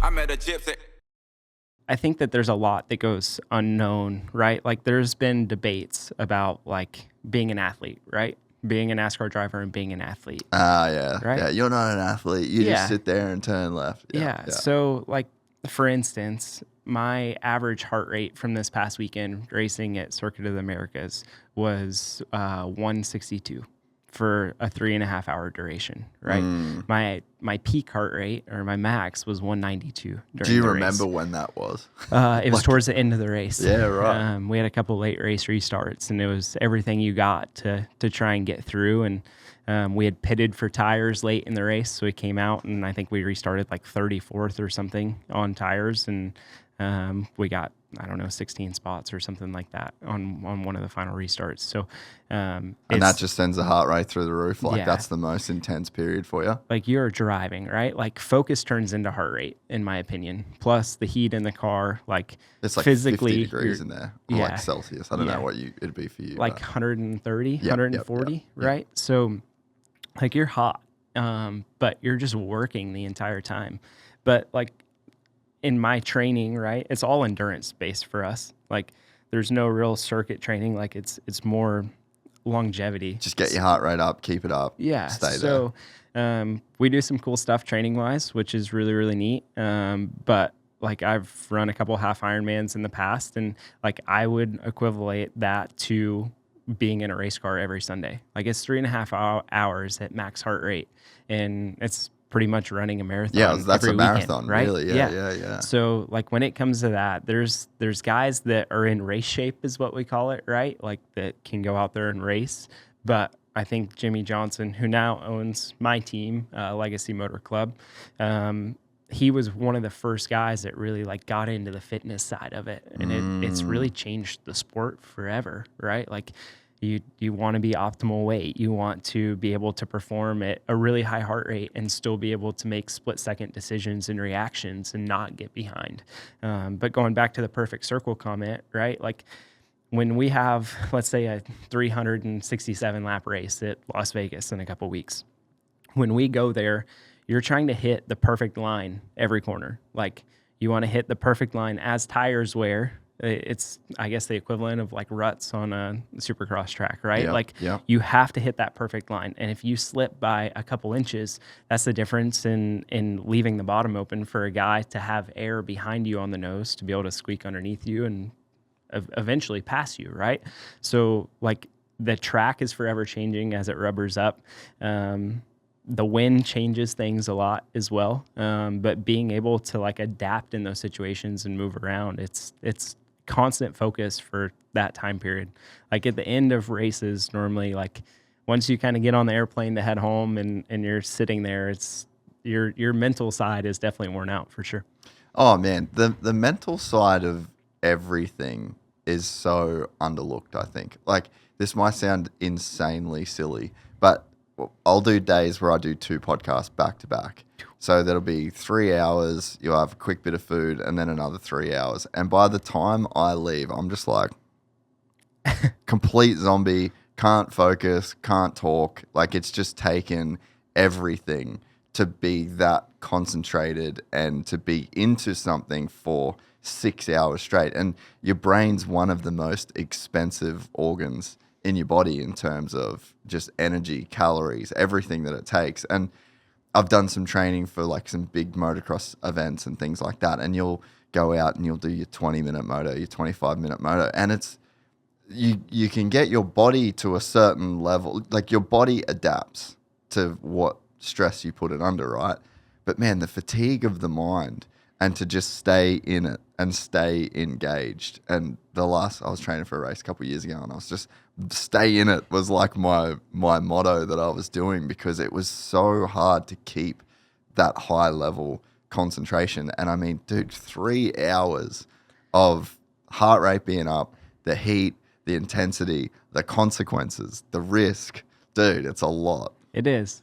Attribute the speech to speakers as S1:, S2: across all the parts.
S1: I met a gypsy.
S2: I think that there's a lot that goes unknown, right? Like there's been debates about like being an athlete, right? Being a NASCAR driver and being an athlete,
S3: Yeah.
S2: right?
S3: Yeah. You're not an athlete. You just sit there and turn left.
S2: Yeah. So like, for instance, my average heart rate from this past weekend racing at Circuit of the Americas was 162 for a 3.5 hour duration, right? My peak heart rate or my max was 192 during the race.
S3: Do you remember when that was?
S2: It was towards the end of the race.
S3: Yeah, right.
S2: We had a couple late race restarts, and it was everything you got to try and get through. And we had pitted for tires late in the race, so we came out, and I think we restarted like 34th or something on tires, and we got, I don't know, 16 spots or something like that on one of the final restarts. So,
S3: and that just sends the heart rate through the roof. Like that's the most intense period for you.
S2: Like you're driving, right? Like focus turns into heart rate, in my opinion. Plus the heat in the car, like
S3: it's like
S2: physically
S3: 50 degrees in there, or like Celsius. I don't know what it'd be for you.
S2: Like 130, 140, right? So like you're hot, but you're just working the entire time. But like in my training, right, it's all endurance based for us. Like there's no real circuit training. Like it's more longevity.
S3: Just get your heart rate up, keep it up.
S2: Yeah.
S3: Stay
S2: there. So we do some cool stuff training wise, which is really, really neat. But like I've run a couple half Ironmans in the past, and like I would equivalent that to being in a race car every Sunday. Like it's 3.5 hours at max heart rate, and it's pretty much running a marathon.
S3: Yeah, that's
S2: every
S3: a marathon,
S2: weekend, right?
S3: really. Yeah.
S2: So like when it comes to that, there's guys that are in race shape is what we call it, right? Like that can go out there and race. But I think Jimmy Johnson, who now owns my team, Legacy Motor Club, he was one of the first guys that really like got into the fitness side of it, and it's really changed the sport forever, right? Like you want to be optimal weight, you want to be able to perform at a really high heart rate and still be able to make split-second decisions and reactions and not get behind. But going back to the perfect circle comment, right? Like when we have, let's say, a 367 lap race at Las Vegas in a couple weeks, when we go there, you're trying to hit the perfect line every corner. Like you want to hit the perfect line as tires wear. It's, I guess, the equivalent of like ruts on a supercross track, right? You have to hit that perfect line. And if you slip by a couple inches, that's the difference in leaving the bottom open for a guy to have air behind you on the nose to be able to squeak underneath you and eventually pass you, right? So like the track is forever changing as it rubbers up. The wind changes things a lot as well, but being able to like adapt in those situations and move around, it's constant focus for that time period. Like at the end of races, normally, like once you kind of get on the airplane to head home and you're sitting there, it's your mental side is definitely worn out for sure.
S3: Oh man, the mental side of everything is so underlooked, I think. Like this might sound insanely silly, but I'll do days where I do 2 podcasts back to back. So that'll be 3 hours, you'll have a quick bit of food, and then another 3 hours. And by the time I leave, I'm just like complete zombie, can't focus, can't talk. Like it's just taken everything to be that concentrated and to be into something for 6 hours straight. And your brain's one of the most expensive organs in your body in terms of just energy, calories, everything that it takes. And I've done some training for like some big motocross events and things like that. And you'll go out and you'll do your 20-minute moto, your 25-minute moto. And it's, you can get your body to a certain level. Like your body adapts to what stress you put it under, right? But man, the fatigue of the mind and to just stay in it and stay engaged. And I was training for a race a couple of years ago, and I was just stay in it was like my motto that I was doing, because it was so hard to keep that high level concentration. And I mean, dude, 3 hours of heart rate being up, the heat, the intensity, the consequences, the risk, dude, it's a lot.
S2: It is.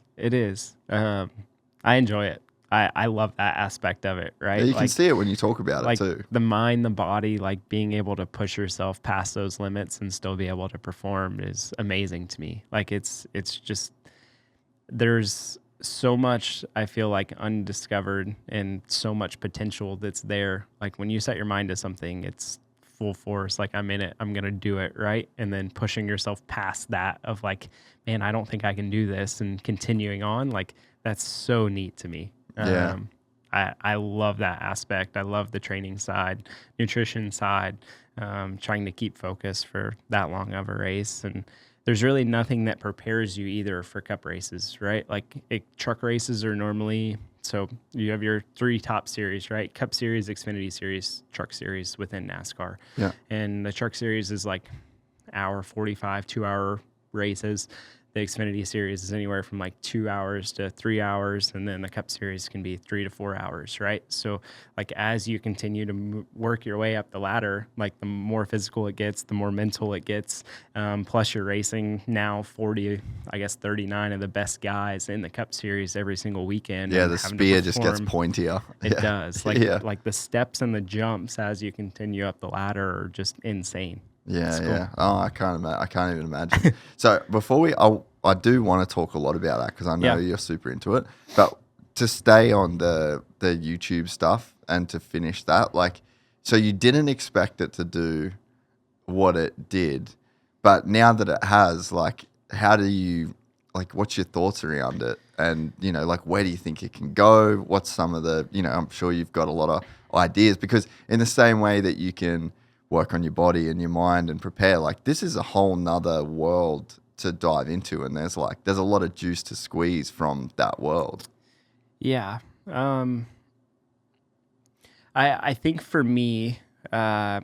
S2: I enjoy it. I love that aspect of it, right?
S3: Yeah, you can see it when you talk about it too.
S2: The mind, the body, like being able to push yourself past those limits and still be able to perform is amazing to me. Like it's just, there's so much, I feel like, undiscovered and so much potential that's there. Like when you set your mind to something, it's full force. Like I'm in it, I'm going to do it. Right. And then pushing yourself past that of like, man, I don't think I can do this, and continuing on. Like that's so neat to me.
S3: Yeah.
S2: I love that aspect. I love the training side, nutrition side, trying to keep focus for that long of a race. And there's really nothing that prepares you either for cup races, right? Like truck races are normally, so you have your 3 top series, right? Cup Series, Xfinity Series, Truck Series within NASCAR.
S3: Yeah.
S2: And the Truck Series is like hour 45, 2-hour races. The Xfinity Series is anywhere from like 2 hours to 3 hours, and then the Cup Series can be 3 to 4 hours, right? So, like as you continue to work your way up the ladder, like the more physical it gets, the more mental it gets. Plus, you're racing now 39 of the best guys in the Cup Series every single weekend.
S3: Yeah,
S2: and
S3: the
S2: having to
S3: spear just gets
S2: perform.
S3: pointier.
S2: It does. Like
S3: Yeah.
S2: like the steps and the jumps as you continue up the ladder are just insane.
S3: Yeah,
S2: Cool.
S3: yeah. Oh, I can't even imagine. So before I do want to talk a lot about that because I know
S2: Yeah.
S3: you're super into it. But to stay on the YouTube stuff and to finish that, like, so you didn't expect it to do what it did, but now that it has, like, how do you, like, what's your thoughts around it? And, you know, like, where do you think it can go? What's some of the, you know, I'm sure you've got a lot of ideas because in the same way that you can work on your body and your mind and prepare, like, this is a whole nother world to dive into. And there's a lot of juice to squeeze from that world.
S2: Yeah. I think for me, now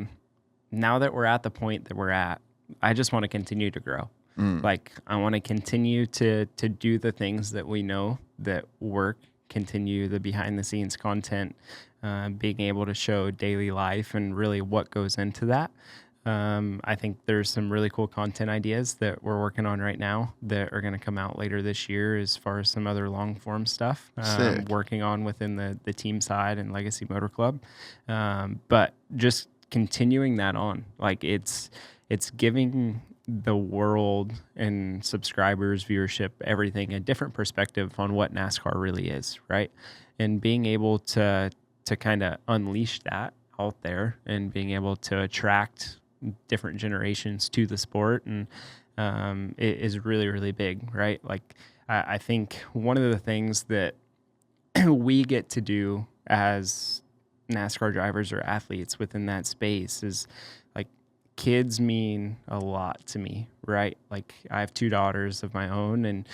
S2: that we're at the point that we're at, I just want to continue to grow. Like I want to continue to do the things that we know that work, continue the behind the scenes content, being able to show daily life and really what goes into that. I think there's some really cool content ideas that we're working on right now that are going to come out later this year as far as some other long form stuff
S3: Sick.
S2: working on within the team side and Legacy Motor Club. But just continuing that on, like it's giving the world and subscribers, viewership, everything a different perspective on what NASCAR really is, right? And being able to kind of unleash that out there and being able to attract different generations to the sport, and it is really, really big, right? Like I think one of the things that we get to do as NASCAR drivers or athletes within that space is like kids mean a lot to me, right? Like I have 2 daughters of my own, and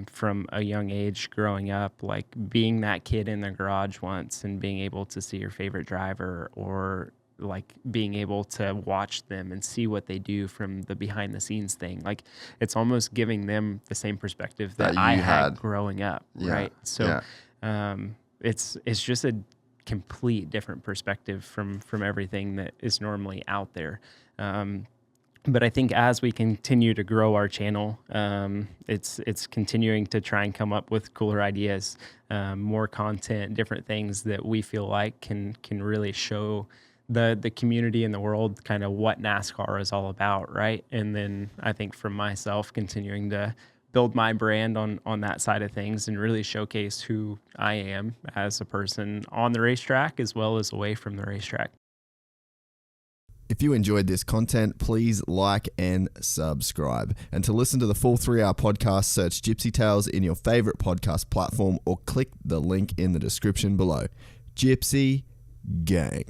S2: from a young age growing up, like being that kid in the garage once and being able to see your favorite driver, or like being able to watch them and see what they do from the behind the scenes thing. Like it's almost giving them the same perspective that I had growing up.
S3: Yeah.
S2: Right. So,
S3: Yeah.
S2: it's just a complete different perspective from everything that is normally out there. But I think as we continue to grow our channel, it's continuing to try and come up with cooler ideas, more content, different things that we feel like can really show the community and the world kind of what NASCAR is all about, right? And then I think for myself, continuing to build my brand on that side of things and really showcase who I am as a person on the racetrack as well as away from the racetrack.
S1: If you enjoyed this content, please like and subscribe. And to listen to the full 3-hour podcast, search Gypsy Tales in your favorite podcast platform or click the link in the description below. Gypsy Gang.